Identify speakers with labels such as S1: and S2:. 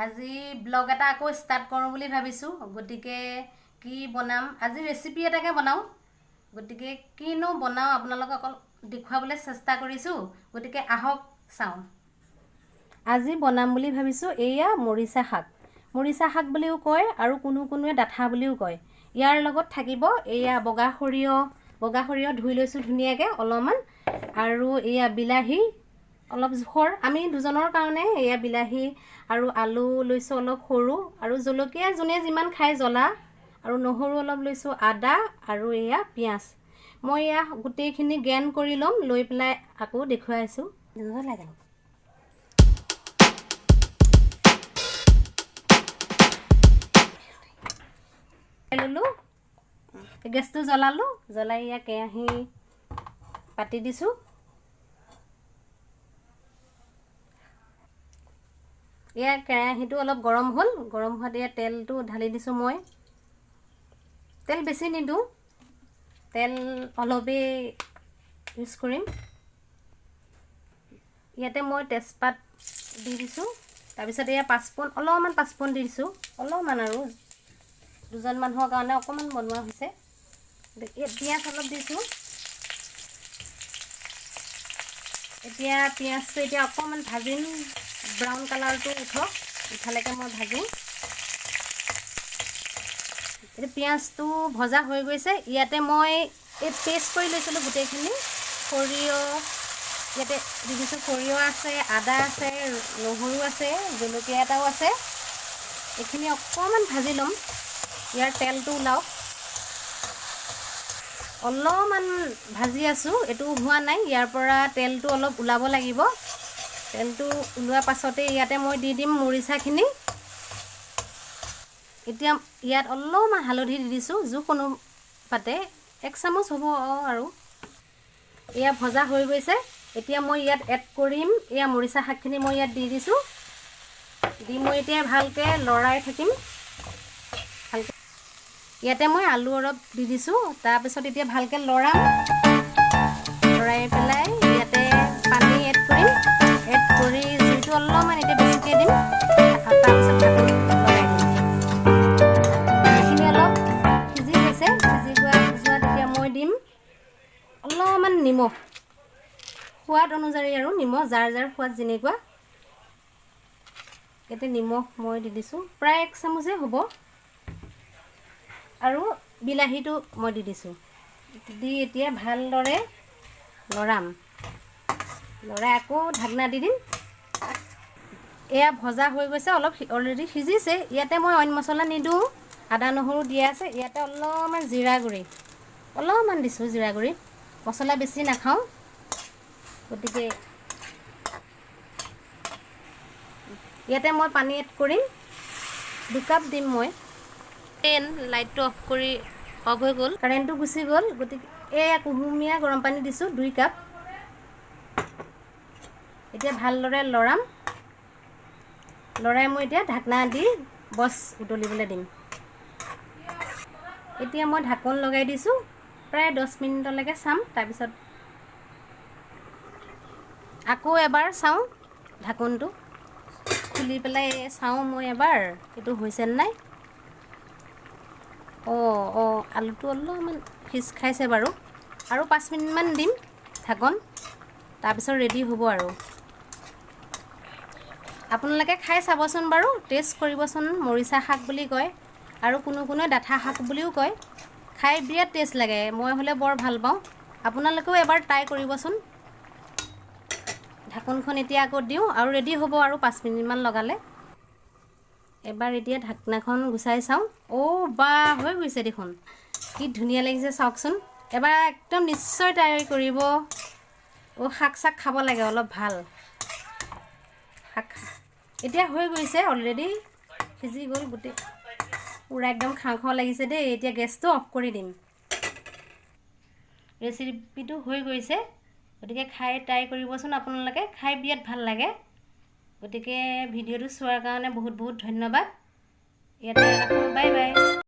S1: আজি ব্লগ এটা আকৌ ষ্টাৰ্ট কৰোঁ বুলি ভাবিছোঁ। গতিকে কি বনাম, আজি ৰেচিপি এটাকে বনাওঁ। গতিকে কিনো বনাওঁ আপোনালোকক অকল দেখুৱাবলৈ চেষ্টা কৰিছোঁ। গতিকে আহক চাওঁ। আজি বনাম বুলি ভাবিছোঁ এয়া মৰিচা শাক। মৰিচা শাক বুলিও কয় আৰু কোনোৱে ডাঠা বুলিও কয়। ইয়াৰ লগত থাকিব এয়া বগা সৰিয়হ ধুই লৈছোঁ ধুনীয়াকৈ অলপমান, আৰু এয়া বিলাহী অলপ জোখৰ, আমি দুজনৰ কাৰণে এয়া বিলাহী আৰু আলু লৈছোঁ অলপ সৰু, আৰু জলকীয়া যোনে যিমান খায় জ্বলা, আৰু নহৰু অলপ লৈছোঁ, আদা আৰু এয়া পিঁয়াজ। মই এয়া গোটেইখিনি গ্ৰাইণ্ড কৰি ল'ম, লৈ পেলাই আকৌ দেখুৱাই আছোঁ। ল'লোঁ, গেছটো জ্বলালোঁ, জ্বলাই এয়া কেৰাহী পাতি দিছোঁ। এয়া কেৰাহীটো অলপ গৰম হ'ল, গৰম হোৱাত এয়া তেলটো ঢালি দিছোঁ। মই তেল বেছি নিদিওঁ, তেল অলপেই ইউজ কৰিম। ইয়াতে মই তেজপাত দি দিছোঁ, তাৰপিছত এয়া অলপমান পাঁচফোৰণ দি দিছোঁ, অলপমান, আৰু দুজন মানুহৰ কাৰণে অকণমান বনোৱা হৈছে। পিঁয়াজ অলপ দিছোঁ। এতিয়া পিঁয়াজটো অকণমান ভাজিম, ব্ৰাউন কালাৰটো উঠক, ইফালেকে মই ভাজোঁ। এতিয়া পিঁয়াজটো ভজা হৈ গৈছে। ইয়াতে মই এই পেষ্ট কৰি লৈছিলোঁ গোটেইখিনি সৰিয়হ, ইয়াতে দি দিছোঁ। সৰিয়হ আছে, আদা আছে, নহৰু আছে, জলকীয়া এটাও আছে। এইখিনি অকণমান ভাজি ল'ম, ইয়াৰ তেলটো ওলাওক। অলপমান ভাজি আছোঁ, এইটো হোৱা নাই, ইয়াৰ পৰা তেলটো অলপ ওলাব লাগিব। তেলটো ওলোৱাৰ পাছতে ইয়াতে মই দি দিম মৰিচাখিনি। এতিয়া ইয়াত অলপমান হালধি দি দিছোঁ, জোখ অনুপাতে 1 চামুচ হ'ব আৰু। এয়া ভজা হৈ গৈছে। এতিয়া মই ইয়াত এড কৰিম এয়া মৰিচা শাকখিনি, মই ইয়াত দি দিছোঁ। দি মই এতিয়া ভালকৈ লৰাই থাকিম। ইয়াতে মই আলু অলপ দি দিছোঁ, তাৰপিছত এতিয়া ভালকৈ লৰাই পেলাই ইয়াতে পানী এড কৰিম। এড কৰি জুইটো অলপমান এতিয়া বেছিকৈ দিম, তাৰপিছত ঢাকোন লগাই দিম। এইখিনি অলপ সিজি গৈছে, সিজোৱাত এতিয়া মই দিম অলপমান নিমখ, সোৱাদ অনুযায়ী আৰু নিমখ, যাৰ সোৱাদ যেনেকুৱা। ইয়াতে নিমখ মই দি দিছোঁ, প্ৰায় 1 চামুচেই হ'ব। আৰু বিলাহীটো মই দি দিছোঁ। দি এতিয়া ভালদৰে লৰাই আকৌ ঢাকনা দি দিম। এয়া ভজা হৈ গৈছে, অলপ অলৰেডি সিজিছে। ইয়াতে মই অইন মছলা নিদিওঁ, আদা নহৰু দিয়া আছে। ইয়াতে অলপমান জিৰা গুড়ি অলপমান দিছোঁ, জিৰা গুড়ি। মছলা বেছি নাখাওঁ, গতিকে ইয়াতে মই পানী এড কৰিম, 2 কাপ দিম মই। লাইটটো অফ হৈ গ'ল, কাৰেণ্টটো গুচি গ'ল। গতিকে এয়া কুহুমীয়া গৰম পানী দিছোঁ, 2 কাপ। এতিয়া ভালদৰে লৰাই মই এতিয়া ঢাকনা দি বচ উতলিবলৈ দিম। এতিয়া মই ঢাকন লগাই দিছোঁ, প্ৰায় 10 মিনিটলৈকে চাম। তাৰপিছত আকৌ এবাৰ চাওঁ, ঢাকনটো খুলি পেলাই চাওঁ মই এবাৰ এইটো হৈছেনে নাই। আলুটো অলপমান সিজ খাইছে বাৰু, আৰু 5 মিনিটমান দিম ঢাকন, তাৰপিছত ৰেডি হ'ব। আৰু আপোনালোকে খাই চাবচোন বাৰু, টেষ্ট কৰিবচোন। মৰিচা শাক বুলি কয়, আৰু কোনোৱে ডাঠা শাক বুলিও কয়। খাই বিৰাট টেষ্ট লাগে, মই হ'লে বৰ ভাল পাওঁ। আপোনালোকেও এবাৰ ট্ৰাই কৰিবচোন। ঢাকনখন এতিয়া আকৌ দিওঁ, আৰু ৰেডি হ'ব আৰু 5 মিনিটমান লগালে। এবাৰ এতিয়া ঢাকনাখন গুচাই চাওঁ। বাহ, হৈ গৈছে দেখোন, কি ধুনীয়া লাগিছে চাওকচোন। এবাৰ একদম নিশ্চয় ট্ৰাই কৰিব। শাক খাব লাগে অলপ ভাল। শাক এতিয়া হৈ গৈছে, অলৰেডি সিজি গ'ল গোটেই, পূৰা একদম খাওঁ লাগিছে দেই। এতিয়া গেছটো অফ কৰি দিম। ৰেচিপিটো হৈ গৈছে, গতিকে খাই ট্ৰাই কৰিবচোন। আপোনালোকে খাই বিৰাট ভাল লাগে। গতিকে ভিডিঅ'টো চোৱাৰ কাৰণে বহুত ধন্যবাদ। ইয়াতে ৰাখোঁ, বাই বাই।